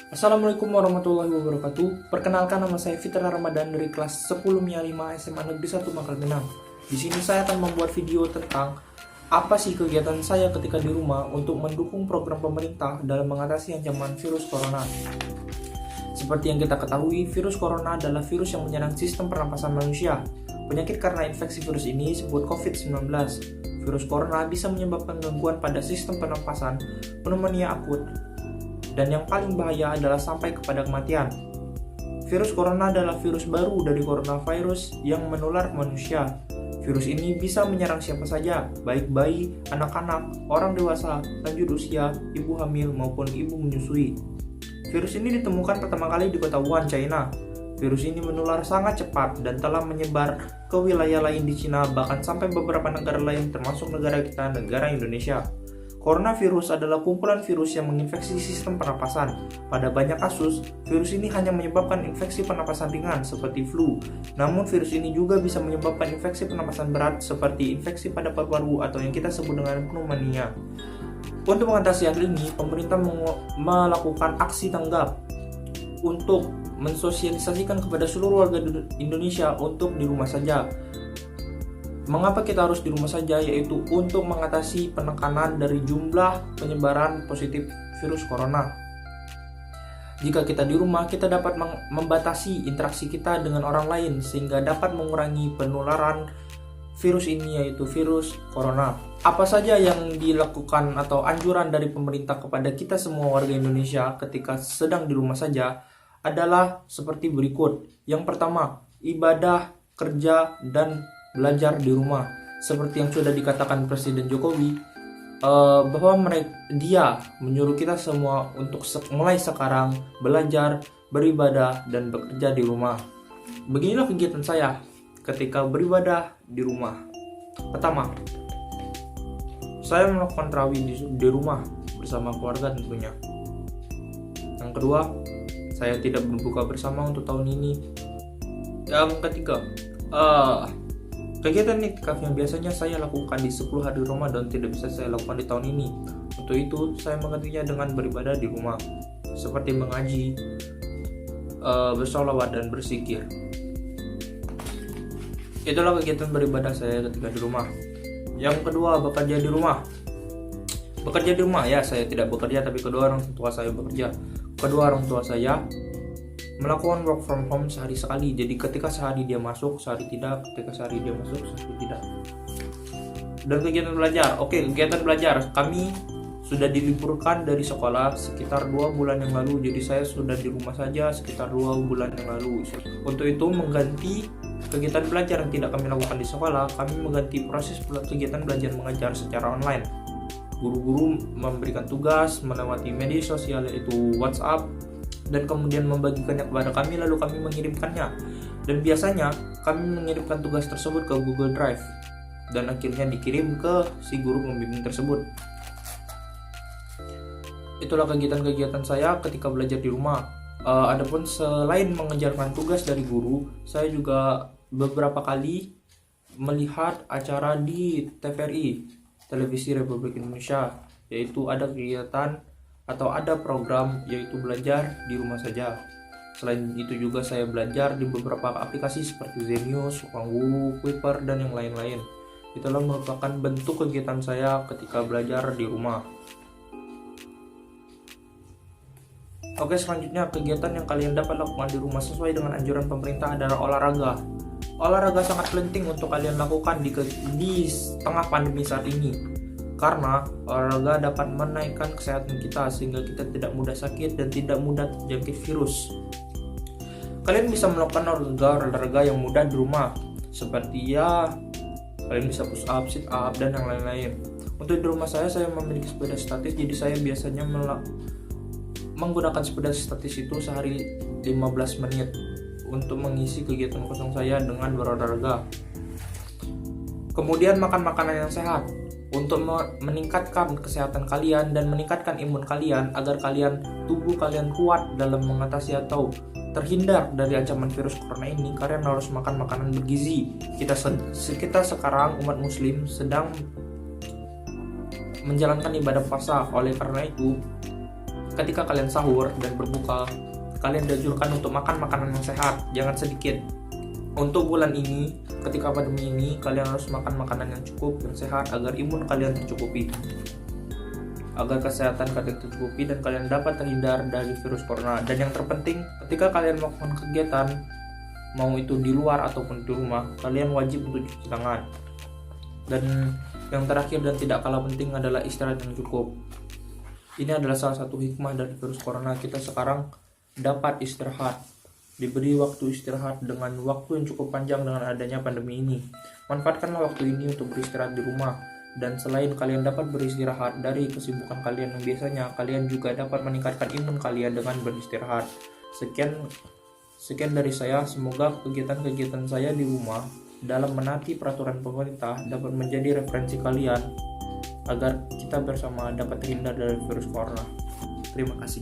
Assalamualaikum warahmatullahi wabarakatuh. Perkenalkan, nama saya Fitra Ramadan dari kelas 10 MIA 5 SMA Negeri 1 Mangkal Pinang. Di sini saya akan membuat video tentang apa sih kegiatan saya ketika di rumah untuk mendukung program pemerintah dalam mengatasi ancaman virus corona. Seperti yang kita ketahui, virus corona adalah virus yang menyerang sistem pernapasan manusia. Penyakit karena infeksi virus ini disebut COVID-19. Virus corona bisa menyebabkan gangguan pada sistem pernapasan, pneumonia akut, dan yang paling bahaya adalah sampai kepada kematian. Virus corona adalah virus baru dari coronavirus yang menular ke manusia. Virus ini bisa menyerang siapa saja, baik bayi, anak-anak, orang dewasa, lanjut usia, ibu hamil, maupun ibu menyusui. Virus ini ditemukan pertama kali di kota Wuhan, China. Virus ini menular sangat cepat dan telah menyebar ke wilayah lain di Cina, bahkan sampai beberapa negara lain termasuk negara kita, negara Indonesia. Coronavirus adalah kumpulan virus yang menginfeksi sistem pernapasan. Pada banyak kasus, virus ini hanya menyebabkan infeksi pernapasan ringan seperti flu. Namun virus ini juga bisa menyebabkan infeksi pernapasan berat seperti infeksi pada paru-paru atau yang kita sebut dengan pneumonia. Untuk mengatasi hal ini, pemerintah melakukan aksi tanggap untuk mensosialisasikan kepada seluruh warga Indonesia untuk di rumah saja. Mengapa kita harus di rumah saja? Yaitu untuk mengatasi penekanan dari jumlah penyebaran positif virus corona. Jika kita di rumah, kita dapat membatasi interaksi kita dengan orang lain sehingga dapat mengurangi penularan virus ini, yaitu virus corona. Apa saja yang dilakukan atau anjuran dari pemerintah kepada kita semua warga Indonesia ketika sedang di rumah saja adalah seperti berikut. Yang pertama, ibadah, kerja, dan belajar di rumah. Seperti yang sudah dikatakan Presiden Jokowi, bahwa dia menyuruh kita semua untuk mulai sekarang belajar, beribadah, dan bekerja di rumah. Beginilah kegiatan saya ketika beribadah di rumah. Pertama, saya melakukan tarawih di rumah bersama keluarga tentunya. Yang kedua, saya tidak berbuka bersama untuk tahun ini. Yang ketiga, kegiatan iktikaf yang biasanya saya lakukan di 10 hari Ramadan tidak bisa saya lakukan di tahun ini. Untuk itu, saya menggantinya dengan beribadah di rumah, seperti mengaji, bersolawat, dan berzikir. Itulah kegiatan beribadah saya ketika di rumah. Yang kedua, bekerja di rumah. Bekerja di rumah, ya, saya tidak bekerja, tapi kedua orang tua saya bekerja. Kedua orang tua saya melakukan work from home sehari sekali. Jadi ketika sehari dia masuk, sehari tidak. Ketika sehari dia masuk, sehari tidak. Dan kegiatan belajar. Oke, kegiatan belajar. Kami sudah diliburkan dari sekolah sekitar 2 bulan yang lalu. Jadi saya sudah di rumah saja sekitar 2 bulan yang lalu. Untuk itu, mengganti kegiatan belajar yang tidak kami lakukan di sekolah, kami mengganti proses kegiatan belajar mengajar secara online. Guru-guru memberikan tugas melewati media sosial yaitu WhatsApp, dan kemudian membagikannya kepada kami, lalu kami mengirimkannya. Dan biasanya kami mengirimkan tugas tersebut ke Google Drive dan akhirnya dikirim ke si guru pembimbing tersebut. Itulah kegiatan-kegiatan saya ketika belajar di rumah. Adapun selain mengejarkan tugas dari guru, saya juga beberapa kali melihat acara di TVRI, Televisi Republik Indonesia, yaitu ada kegiatan atau ada program yaitu belajar di rumah saja. Selain itu juga saya belajar di beberapa aplikasi seperti Zenius, Ruangguru, Kuiper, dan yang lain-lain. Itulah merupakan bentuk kegiatan saya ketika belajar di rumah. Oke, selanjutnya kegiatan yang kalian dapat lakukan di rumah sesuai dengan anjuran pemerintah adalah olahraga. Olahraga sangat penting untuk kalian lakukan di tengah pandemi saat ini. Karena olahraga dapat menaikkan kesehatan kita sehingga kita tidak mudah sakit dan tidak mudah terjangkit virus. Kalian bisa melakukan olahraga yang mudah di rumah, seperti kalian bisa push up, sit up, dan yang lain-lain. Untuk di rumah saya memiliki sepeda statis, jadi saya biasanya menggunakan sepeda statis itu sehari 15 menit untuk mengisi kegiatan kosong saya dengan berolahraga. Kemudian makan makanan yang sehat untuk meningkatkan kesehatan kalian dan meningkatkan imun kalian agar tubuh kalian kuat dalam mengatasi atau terhindar dari ancaman virus corona ini. Kalian harus makan makanan bergizi. Kita sekarang umat muslim sedang menjalankan ibadah puasa. Oleh karena itu, ketika kalian sahur dan berbuka, kalian dianjurkan untuk makan makanan yang sehat, jangan sedikit. Untuk bulan ini, ketika pandemi ini, kalian harus makan makanan yang cukup dan sehat agar imun kalian tercukupi, agar kesehatan kalian tercukupi dan kalian dapat terhindar dari virus corona. Dan yang terpenting, ketika kalian melakukan kegiatan, mau itu di luar ataupun di rumah, kalian wajib untuk cuci tangan. Dan yang terakhir dan tidak kalah penting adalah istirahat yang cukup. Ini adalah salah satu hikmah dari virus corona. Kita sekarang dapat istirahat, diberi waktu istirahat dengan waktu yang cukup panjang dengan adanya pandemi ini. Manfaatkanlah waktu ini untuk beristirahat di rumah. Dan selain kalian dapat beristirahat dari kesibukan kalian yang biasanya, kalian juga dapat meningkatkan imun kalian dengan beristirahat. Sekian dari saya. Semoga kegiatan-kegiatan saya di rumah dalam menaati peraturan pemerintah dapat menjadi referensi kalian agar kita bersama dapat terhindar dari virus corona. Terima kasih.